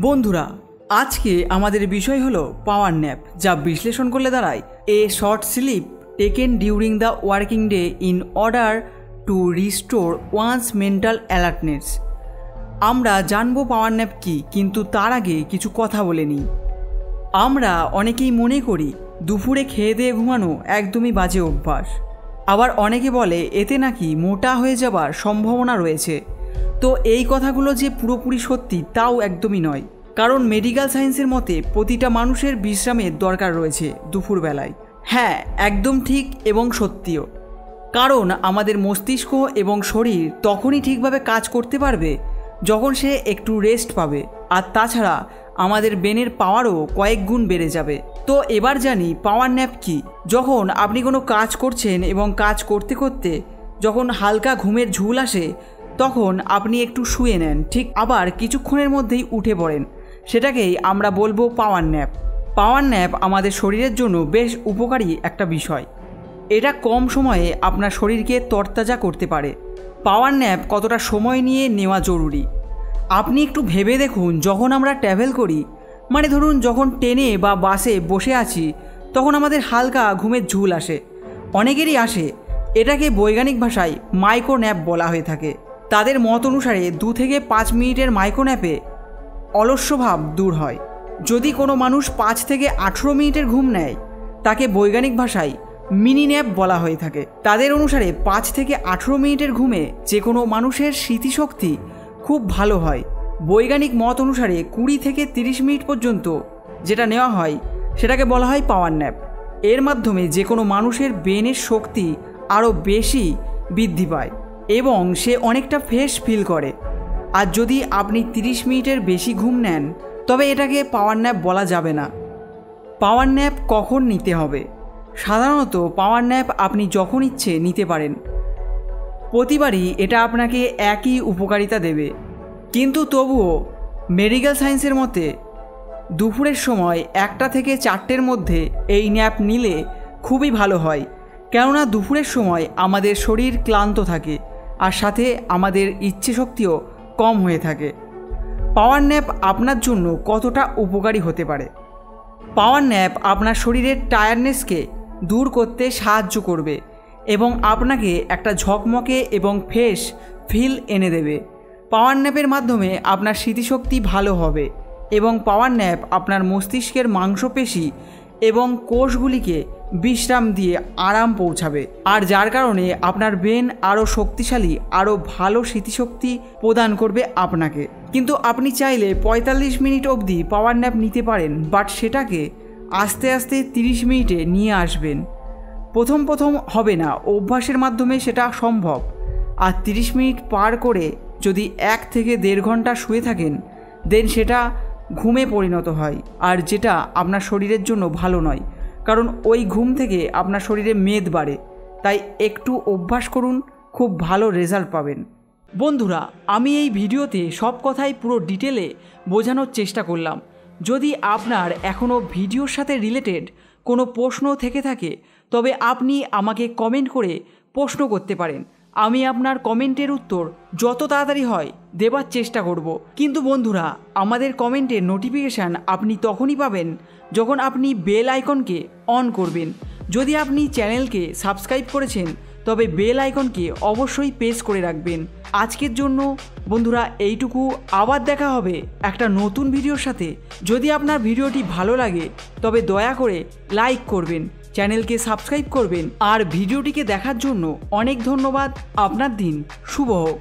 বন্ধুরা, আজকে আমাদের বিষয় হলো পাওয়ার ন্যাপ, যা বিশ্লেষণ করলে দাঁড়ায় a short sleep taken during the working day in order to restore once mental alertness. আমরা জানবো পাওয়ার ন্যাপ কী, কিন্তু তার আগে কিছু কথা বলে নিই। আমরা অনেকেই মনে করি দুপুরে খেয়ে দিয়ে ঘুমানো একদমই বাজে অভ্যাস। আবার অনেকে বলে এতে নাকি মোটা হয়ে যাবার সম্ভাবনা রয়েছে। তো এই কথাগুলো যে পুরোপুরি সত্যি তাও একদমই নয়, কারণ মেডিকেল সায়েন্সের মতে প্রতিটা মানুষের বিশ্রামের দরকার রয়েছে দুপুরবেলায়। হ্যাঁ, একদম ঠিক এবং সত্যিও, কারণ আমাদের মস্তিষ্ক এবং শরীর তখনই ঠিকভাবে কাজ করতে পারবে যখন সে একটু রেস্ট পাবে। আর তাছাড়া আমাদের ব্রেনের পাওয়ারও কয়েক গুণ বেড়ে যাবে। তো এবার জানি পাওয়ার ন্যাপ কী। যখন আপনি কোনো কাজ করছেন এবং কাজ করতে করতে যখন হালকা ঘুমের ঝুল আসে, তখন আপনি একটু শুয়ে নেন, ঠিক আবার কিছুক্ষণের মধ্যেই উঠে পড়েন, সেটাকেই আমরা বলবো পাওয়ার ন্যাপ। পাওয়ার ন্যাপ আমাদের শরীরের জন্য বেশ উপকারী একটা বিষয়। এটা কম সময়ে আপনার শরীরকে তরতাজা করতে পারে। পাওয়ার ন্যাপ কতটা সময় নিয়ে নেওয়া জরুরি আপনি একটু ভেবে দেখুন। যখন আমরা ট্র্যাভেল করি, মানে ধরুন যখন ট্রেনে বা বাসে বসে আছি, তখন আমাদের হালকা ঘুমের ঝুল আসে, অনেকেরই আসে। এটাকে বৈজ্ঞানিক ভাষায় মাইক্রো ন্যাপ বলা হয়ে থাকে। তাদের মত অনুসারে 2 থেকে 5 মিনিটের মাইক্রো ন্যাপে অলস্যভাব দূর হয়। যদি কোনো মানুষ 5 থেকে 18 মিনিটের ঘুম নেয়, তাকে বৈজ্ঞানিক ভাষায় মিনি ন্যাপ বলা হয়ে থাকে। তাদের অনুসারে 5 থেকে 18 মিনিটের ঘুমে যে কোনো মানুষের স্মৃতিশক্তি খুব ভালো হয়। বৈজ্ঞানিক মত অনুসারে 20 থেকে 30 মিনিট পর্যন্ত যেটা নেওয়া হয় সেটাকে বলা হয় পাওয়ার ন্যাপ। এর মাধ্যমে যে কোনো মানুষের ব্রেনের শক্তি আরও বেশি বৃদ্ধি পায় এবং সে অনেকটা ফ্রেশ ফিল করে। আর যদি আপনি 30 মিনিটের বেশি ঘুম নেন, তবে এটাকে পাওয়ার ন্যাপ বলা যাবে না। পাওয়ার ন্যাপ কখন নিতে হবে? সাধারণত পাওয়ার ন্যাপ আপনি যখন ইচ্ছে নিতে পারেন। প্রতিবারই এটা আপনাকে একই উপকারিতা দেবে, কিন্তু তবুও মেডিকেল সায়েন্সের মতে দুপুরের সময় 1টা থেকে 4টের মধ্যে এই ন্যাপ নিলে খুবই ভালো হয়। কেননা দুপুরের সময় আমাদের শরীর ক্লান্ত থাকে, আর সাথে আমাদের ইচ্ছে শক্তিও কম হয়ে থাকে। পাওয়ার ন্যাপ আপনার জন্য কতটা উপকারী হতে পারে? পাওয়ার ন্যাপ আপনার শরীরের টায়ার্ডনেসকে দূর করতে সাহায্য করবে এবং আপনাকে একটা ঝকমকে এবং ফ্রেশ ফিল এনে দেবে। পাওয়ার ন্যাপের মাধ্যমে আপনার স্মৃতিশক্তি ভালো হবে এবং পাওয়ার ন্যাপ আপনার মস্তিষ্কের মাংসপেশি এবং কোষগুলিকে বিশ্রাম দিয়ে আরাম পৌঁছাবে, আর যার কারণে আপনার ব্রেন আরও শক্তিশালী, আরও ভালো স্মৃতিশক্তি প্রদান করবে আপনাকে। কিন্তু আপনি চাইলে 45 মিনিট অবধি পাওয়ার ন্যাপ নিতে পারেন, বাট সেটাকে আস্তে আস্তে 30 মিনিটে নিয়ে আসবেন। প্রথম হবে না, অভ্যাসের মাধ্যমে সেটা সম্ভব। আর 30 মিনিট পার করে যদি 1 থেকে 1.5 ঘন্টা শুয়ে থাকেন, দেন সেটা ঘুমে পরিণত হয়, আর যেটা আপনার শরীরের জন্য ভালো নয়, কারণ ওই ঘুম থেকে আপনার শরীরে মেদ বাড়ে। তাই একটু অভ্যাস করুন, খুব ভালো রেজাল্ট পাবেন। বন্ধুরা, আমি এই ভিডিওতে সব কথাই পুরো ডিটেলে বোঝানোর চেষ্টা করলাম। যদি আপনার এখনও ভিডিওর সাথে রিলেটেড কোনো প্রশ্ন থেকে থাকে, তবে আপনি আমাকে কমেন্ট করে প্রশ্ন করতে পারেন। আমি আপনার কমেন্টের উত্তর যত তাড়াতাড়ি হয় দেবার চেষ্টা করব। কিন্তু বন্ধুরা, আমাদের কমেন্টের নোটিফিকেশান আপনি তখনই পাবেন যখন আপনি বেল আইকনকে অন করবেন। যদি আপনি চ্যানেলকে সাবস্ক্রাইব করেছেন, তবে বেল আইকনকে অবশ্যই প্রেস করে রাখবেন। আজকের জন্য বন্ধুরা এইটুকু। আবার দেখা হবে একটা নতুন ভিডিওর সাথে। যদি আপনার ভিডিওটি ভালো লাগে, তবে দয়া করে লাইক করবেন, চ্যানেলকে সাবস্ক্রাইব করবেন। আর ভিডিওটিকে দেখার জন্য অনেক ধন্যবাদ। আপনার দিন শুভ হোক।